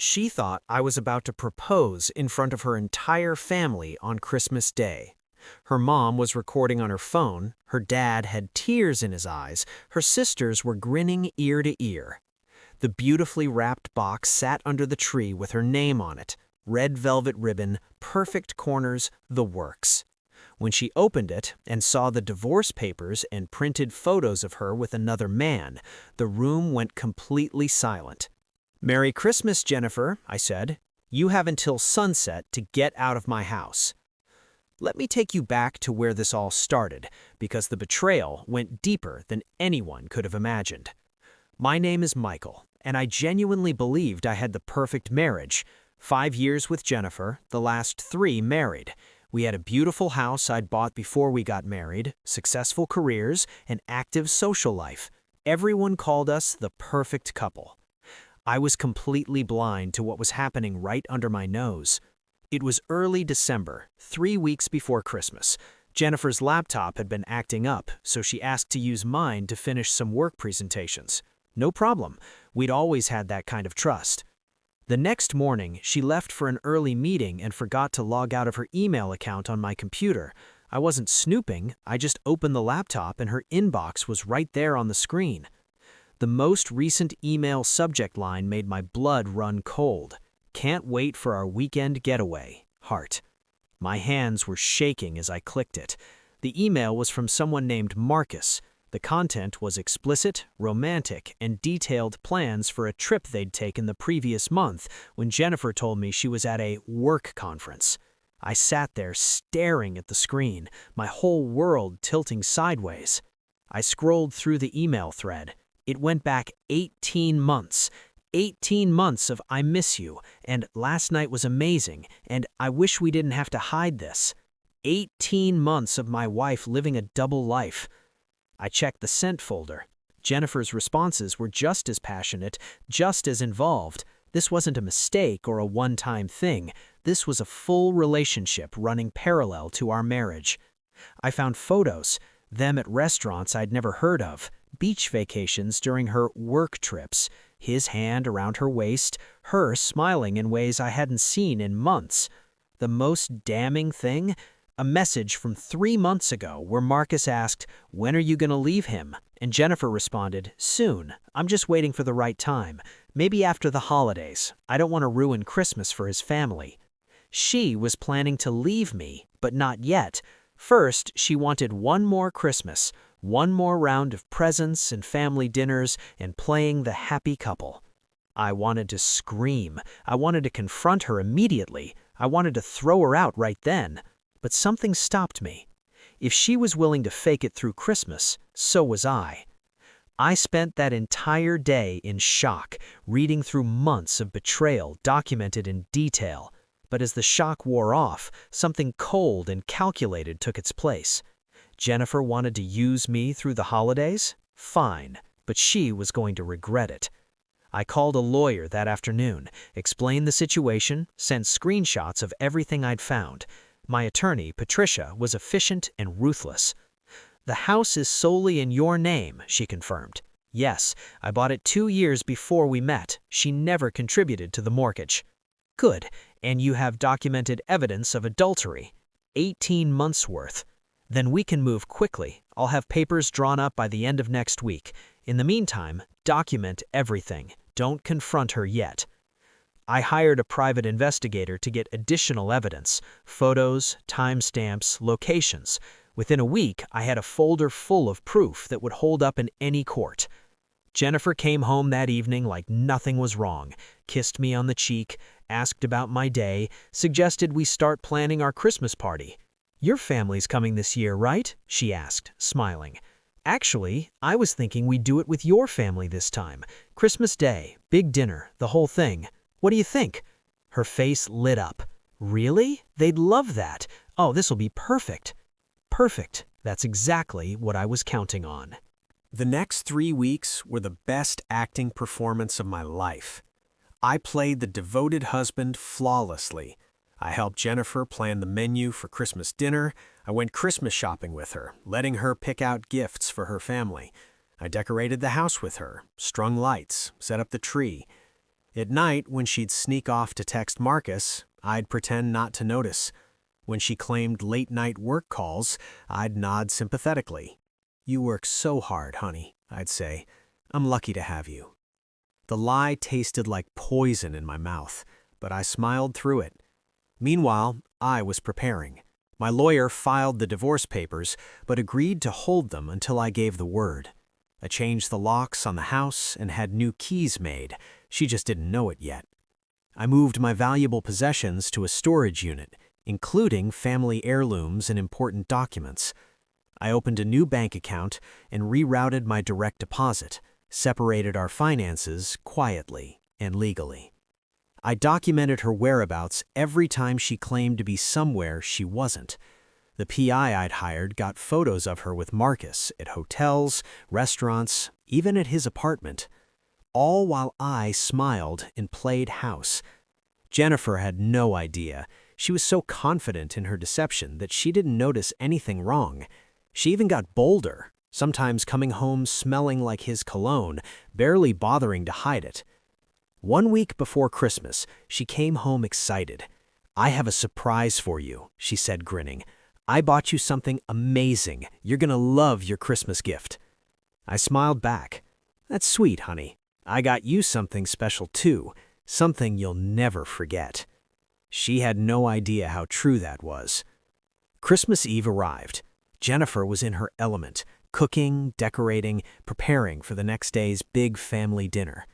She thought I was about to propose in front of her entire family on Christmas Day. Her mom was recording on her phone, her dad had tears in his eyes, her sisters were grinning ear to ear. The beautifully wrapped box sat under the tree with her name on it, red velvet ribbon, perfect corners, the works. When she opened it and saw the divorce papers and printed photos of her with another man, the room went completely silent. "Merry Christmas, Jennifer," I said. "You have until sunset to get out of my house." Let me take you back to where this all started, because the betrayal went deeper than anyone could have imagined. My name is Michael, and I genuinely believed I had the perfect marriage. 5 years with Jennifer, the last 3 married. We had a beautiful house I'd bought before we got married, successful careers, an active social life. Everyone called us the perfect couple. I was completely blind to what was happening right under my nose. It was early December, 3 weeks before Christmas. Jennifer's laptop had been acting up, so she asked to use mine to finish some work presentations. No problem. We'd always had that kind of trust. The next morning, she left for an early meeting and forgot to log out of her email account on my computer. I wasn't snooping, I just opened the laptop and her inbox was right there on the screen. The most recent email subject line made my blood run cold. "Can't wait for our weekend getaway. Heart." My hands were shaking as I clicked it. The email was from someone named Marcus. The content was explicit, romantic, and detailed plans for a trip they'd taken the previous month when Jennifer told me she was at a work conference. I sat there staring at the screen, my whole world tilting sideways. I scrolled through the email thread. It went back 18 months. 18 months of "I miss you," and "last night was amazing," and "I wish we didn't have to hide this." 18 months of my wife living a double life. I checked the sent folder. Jennifer's responses were just as passionate, just as involved. This wasn't a mistake or a one-time thing. This was a full relationship running parallel to our marriage. I found photos, them at restaurants I'd never heard of, beach vacations during her work trips, his hand around her waist, her smiling in ways I hadn't seen in months. The most damning thing? A message from 3 months ago where Marcus asked, "When are you going to leave him?" And Jennifer responded, "Soon. I'm just waiting for the right time. Maybe after the holidays. I don't want to ruin Christmas for his family." She was planning to leave me, but not yet. First, she wanted one more Christmas, one more round of presents and family dinners and playing the happy couple. I wanted to scream. I wanted to confront her immediately. I wanted to throw her out right then. But something stopped me. If she was willing to fake it through Christmas, so was I. I spent that entire day in shock, reading through months of betrayal documented in detail. But as the shock wore off, something cold and calculated took its place. Jennifer wanted to use me through the holidays? Fine, but she was going to regret it. I called a lawyer that afternoon, explained the situation, sent screenshots of everything I'd found. My attorney, Patricia, was efficient and ruthless. "The house is solely in your name," she confirmed. "Yes, I bought it 2 years before we met. She never contributed to the mortgage." "Good, and you have documented evidence of adultery." 18 months worth. "Then we can move quickly. I'll have papers drawn up by the end of next week. In the meantime, document everything. Don't confront her yet." I hired a private investigator to get additional evidence, photos, timestamps, locations. Within a week, I had a folder full of proof that would hold up in any court. Jennifer came home that evening like nothing was wrong, kissed me on the cheek, asked about my day, suggested we start planning our Christmas party. "Your family's coming this year, right?" she asked, smiling. "Actually, I was thinking we'd do it with your family this time. Christmas Day, big dinner, the whole thing. What do you think?" Her face lit up. "Really? They'd love that. Oh, this'll be perfect." Perfect. That's exactly what I was counting on. The next 3 weeks were the best acting performance of my life. I played the devoted husband flawlessly. I helped Jennifer plan the menu for Christmas dinner. I went Christmas shopping with her, letting her pick out gifts for her family. I decorated the house with her, strung lights, set up the tree. At night, when she'd sneak off to text Marcus, I'd pretend not to notice. When she claimed late-night work calls, I'd nod sympathetically. "You work so hard, honey," I'd say. "I'm lucky to have you." The lie tasted like poison in my mouth, but I smiled through it. Meanwhile, I was preparing. My lawyer filed the divorce papers, but agreed to hold them until I gave the word. I changed the locks on the house and had new keys made. She just didn't know it yet. I moved my valuable possessions to a storage unit, including family heirlooms and important documents. I opened a new bank account and rerouted my direct deposit, separated our finances quietly and legally. I documented her whereabouts every time she claimed to be somewhere she wasn't. The PI I'd hired got photos of her with Marcus at hotels, restaurants, even at his apartment, all while I smiled and played house. Jennifer had no idea. She was so confident in her deception that she didn't notice anything wrong. She even got bolder, sometimes coming home smelling like his cologne, barely bothering to hide it. 1 week before Christmas, she came home excited. "I have a surprise for you," she said, grinning. "I bought you something amazing. You're gonna love your Christmas gift." I smiled back. "That's sweet, honey. I got you something special too, something you'll never forget." She had no idea how true that was. Christmas Eve arrived. Jennifer was in her element, cooking, decorating, preparing for the next day's big family dinner.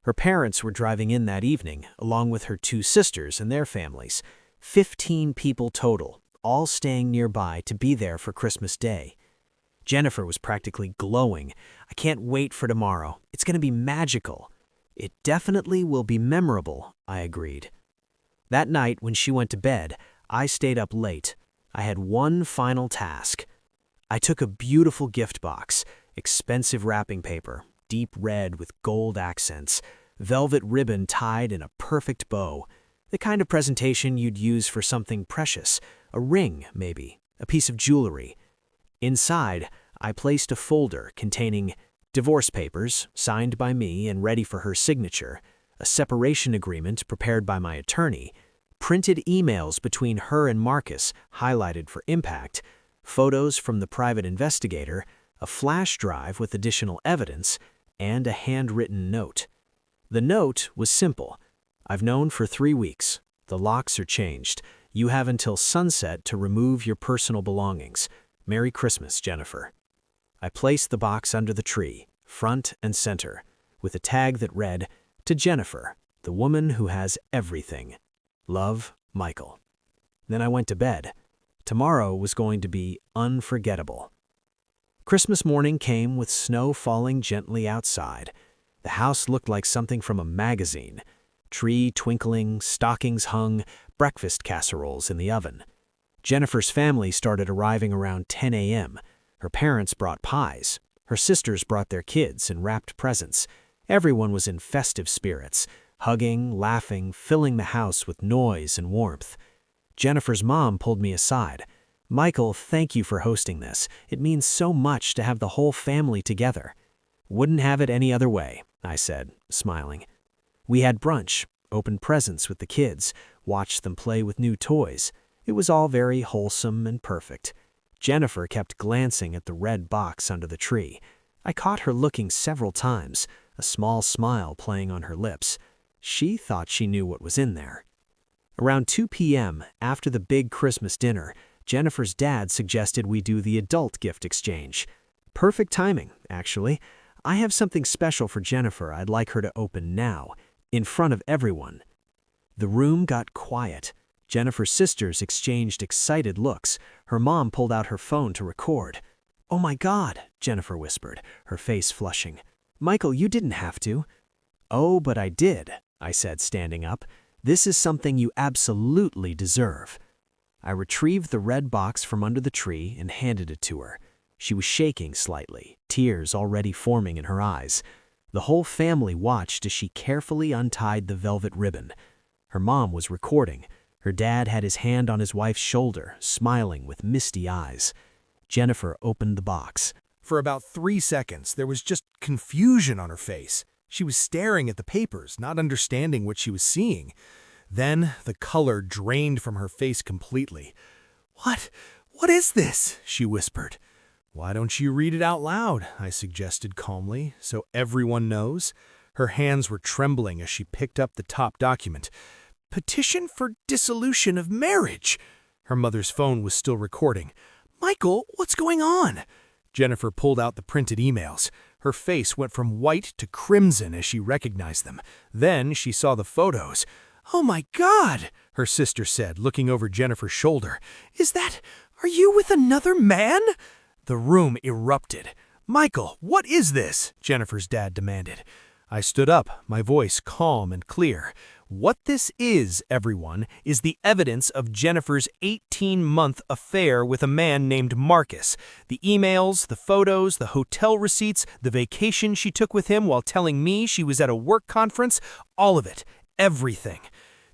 Her parents were driving in that evening, along with her 2 sisters and their families. 15 people total, all staying nearby to be there for Christmas Day. Jennifer was practically glowing. "I can't wait for tomorrow. It's going to be magical." "It definitely will be memorable," I agreed. That night, when she went to bed, I stayed up late. I had one final task. I took a beautiful gift box, expensive wrapping paper, deep red with gold accents, velvet ribbon tied in a perfect bow, the kind of presentation you'd use for something precious, a ring, maybe, a piece of jewelry. Inside, I placed a folder containing divorce papers, signed by me and ready for her signature, a separation agreement prepared by my attorney, printed emails between her and Marcus, highlighted for impact, photos from the private investigator, a flash drive with additional evidence, and a handwritten note. The note was simple. "I've known for 3 weeks. The locks are changed. You have until sunset to remove your personal belongings. Merry Christmas, Jennifer." I placed the box under the tree, front and center, with a tag that read, "To Jennifer, the woman who has everything. Love, Michael." Then I went to bed. Tomorrow was going to be unforgettable. Christmas morning came with snow falling gently outside. The house looked like something from a magazine. Tree twinkling, stockings hung, breakfast casseroles in the oven. Jennifer's family started arriving around 10 a.m. Her parents brought pies. Her sisters brought their kids and wrapped presents. Everyone was in festive spirits, hugging, laughing, filling the house with noise and warmth. Jennifer's mom pulled me aside. "Michael, thank you for hosting this. It means so much to have the whole family together." "Wouldn't have it any other way," I said, smiling. We had brunch, opened presents with the kids, watched them play with new toys. It was all very wholesome and perfect. Jennifer kept glancing at the red box under the tree. I caught her looking several times, a small smile playing on her lips. She thought she knew what was in there. Around 2 p.m., after the big Christmas dinner, Jennifer's dad suggested we do the adult gift exchange. Perfect timing, actually. I have something special for Jennifer I'd like her to open now, in front of everyone. The room got quiet. Jennifer's sisters exchanged excited looks. Her mom pulled out her phone to record. "Oh my God," Jennifer whispered, her face flushing. "Michael, you didn't have to." "Oh, but I did," I said, standing up. "This is something you absolutely deserve." I retrieved the red box from under the tree and handed it to her. She was shaking slightly, tears already forming in her eyes. The whole family watched as she carefully untied the velvet ribbon. Her mom was recording. Her dad had his hand on his wife's shoulder, smiling with misty eyes. Jennifer opened the box. For about 3 seconds, there was just confusion on her face. She was staring at the papers, not understanding what she was seeing. Then the color drained from her face completely. What is this?" she whispered. "Why don't you read it out loud?" I suggested calmly, "so everyone knows." Her hands were trembling as she picked up the top document. "Petition for dissolution of marriage." Her mother's phone was still recording. "Michael, what's going on?" Jennifer pulled out the printed emails. Her face went from white to crimson as she recognized them. Then she saw the photos. "Oh my God," her sister said, looking over Jennifer's shoulder. Are you with another man?" The room erupted. "Michael, what is this?" Jennifer's dad demanded. I stood up, my voice calm and clear. "What this is, everyone, is the evidence of Jennifer's 18-month affair with a man named Marcus. The emails, the photos, the hotel receipts, the vacation she took with him while telling me she was at a work conference, all of it, everything."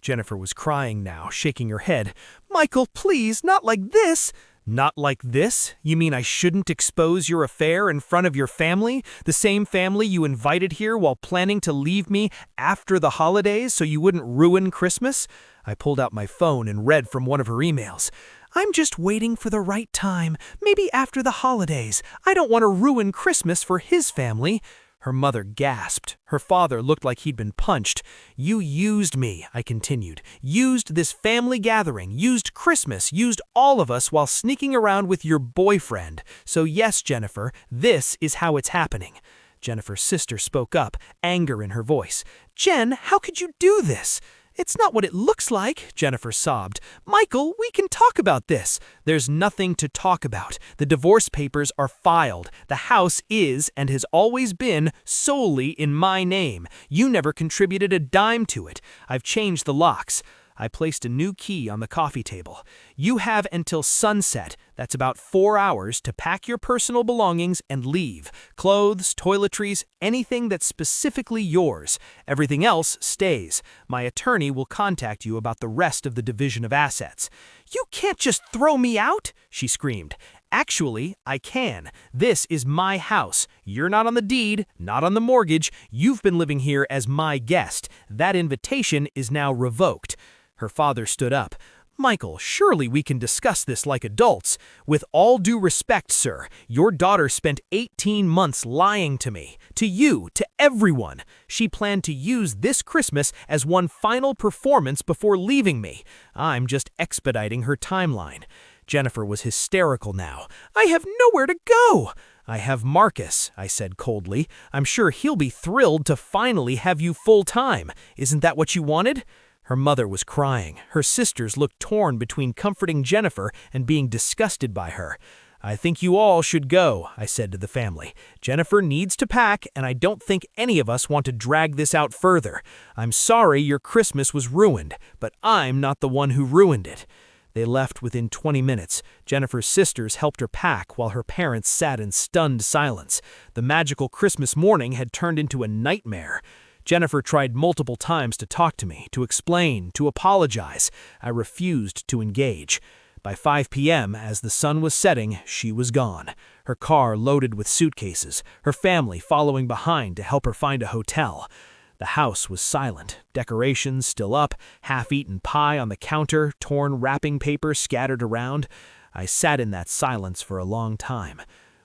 Jennifer was crying now, shaking her head. "Michael, please, not like this." "Not like this? You mean I shouldn't expose your affair in front of your family? The same family you invited here while planning to leave me after the holidays so you wouldn't ruin Christmas?" I pulled out my phone and read from one of her emails. "I'm just waiting for the right time, maybe after the holidays. I don't want to ruin Christmas for his family." Her mother gasped. Her father looked like he'd been punched. "You used me," I continued. "Used this family gathering, used Christmas, used all of us while sneaking around with your boyfriend. So yes, Jennifer, this is how it's happening." Jennifer's sister spoke up, anger in her voice. "Jen, how could you do this?" "It's not what it looks like," Jennifer sobbed. "Michael, we can talk about this." "There's nothing to talk about. The divorce papers are filed. The house is, and has always been, solely in my name. You never contributed a dime to it. I've changed the locks." I placed a new key on the coffee table. "You have until sunset, that's about 4 hours, to pack your personal belongings and leave. Clothes, toiletries, anything that's specifically yours. Everything else stays. My attorney will contact you about the rest of the division of assets." "You can't just throw me out!" she screamed. "Actually, I can. This is my house. You're not on the deed, not on the mortgage. You've been living here as my guest. That invitation is now revoked." Her father stood up. "Michael, surely we can discuss this like adults. With all due respect, sir, your daughter spent 18 months lying to me, to you, to everyone. She planned to use this Christmas as one final performance before leaving me. I'm just expediting her timeline." Jennifer was hysterical now. "I have nowhere to go." "I have Marcus," I said coldly. "I'm sure he'll be thrilled to finally have you full-time. Isn't that what you wanted?" Her mother was crying. Her sisters looked torn between comforting Jennifer and being disgusted by her. "I think you all should go," I said to the family. "Jennifer needs to pack, and I don't think any of us want to drag this out further. I'm sorry your Christmas was ruined, but I'm not the one who ruined it." They left within 20 minutes. Jennifer's sisters helped her pack while her parents sat in stunned silence. The magical Christmas morning had turned into a nightmare. Jennifer tried multiple times to talk to me, to explain, to apologize. I refused to engage. By 5 p.m., as the sun was setting, she was gone. Her car loaded with suitcases, her family following behind to help her find a hotel. The house was silent, decorations still up, half-eaten pie on the counter, torn wrapping paper scattered around. I sat in that silence for a long time.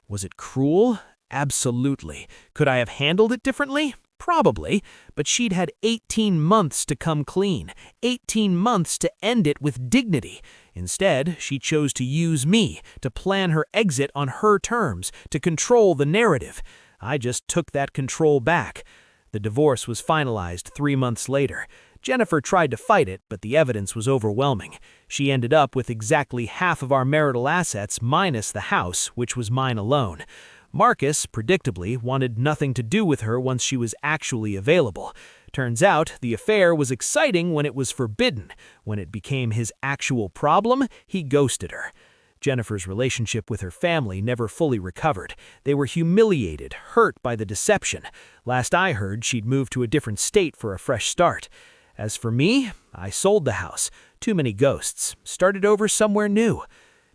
Was it cruel? Absolutely. Could I have handled it differently? Probably, but she'd had 18 months to come clean, 18 months to end it with dignity. Instead, she chose to use me, to plan her exit on her terms, to control the narrative. I just took that control back. The divorce was finalized 3 months later. Jennifer tried to fight it, but the evidence was overwhelming. She ended up with exactly half of our marital assets minus the house, which was mine alone. Marcus, predictably, wanted nothing to do with her once she was actually available. Turns out, the affair was exciting when it was forbidden. When it became his actual problem, he ghosted her. Jennifer's relationship with her family never fully recovered. They were humiliated, hurt by the deception. Last I heard, she'd moved to a different state for a fresh start. As for me, I sold the house. Too many ghosts. Started over somewhere new.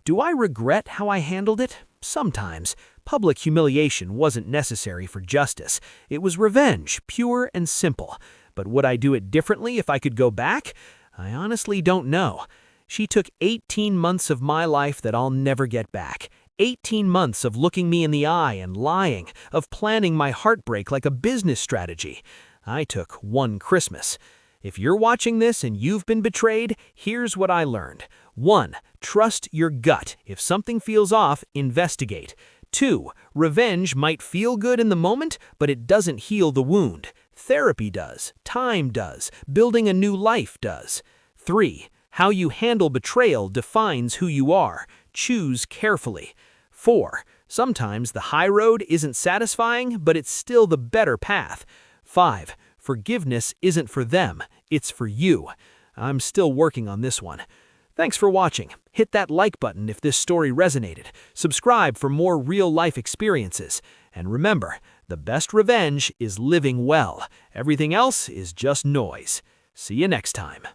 Do I regret how I handled it? sometimes, public humiliation wasn't necessary for justice. It was revenge, pure and simple. But would I do it differently if I could go back? I honestly don't know. She took 18 months of my life that I'll never get back. 18 months of looking me in the eye and lying, of planning my heartbreak like a business strategy. I took one Christmas. If you're watching this and you've been betrayed, here's what I learned. 1. Trust your gut. If something feels off, investigate. 2. Revenge might feel good in the moment, but it doesn't heal the wound. Therapy does. Time does. Building a new life does. 3. How you handle betrayal defines who you are. Choose carefully. 4. Sometimes the high road isn't satisfying, but it's still the better path. 5. Forgiveness isn't for them, it's for you. I'm still working on this one. Thanks for watching. Hit that like button if this story resonated. Subscribe for more real-life experiences. And remember, the best revenge is living well. Everything else is just noise. See you next time.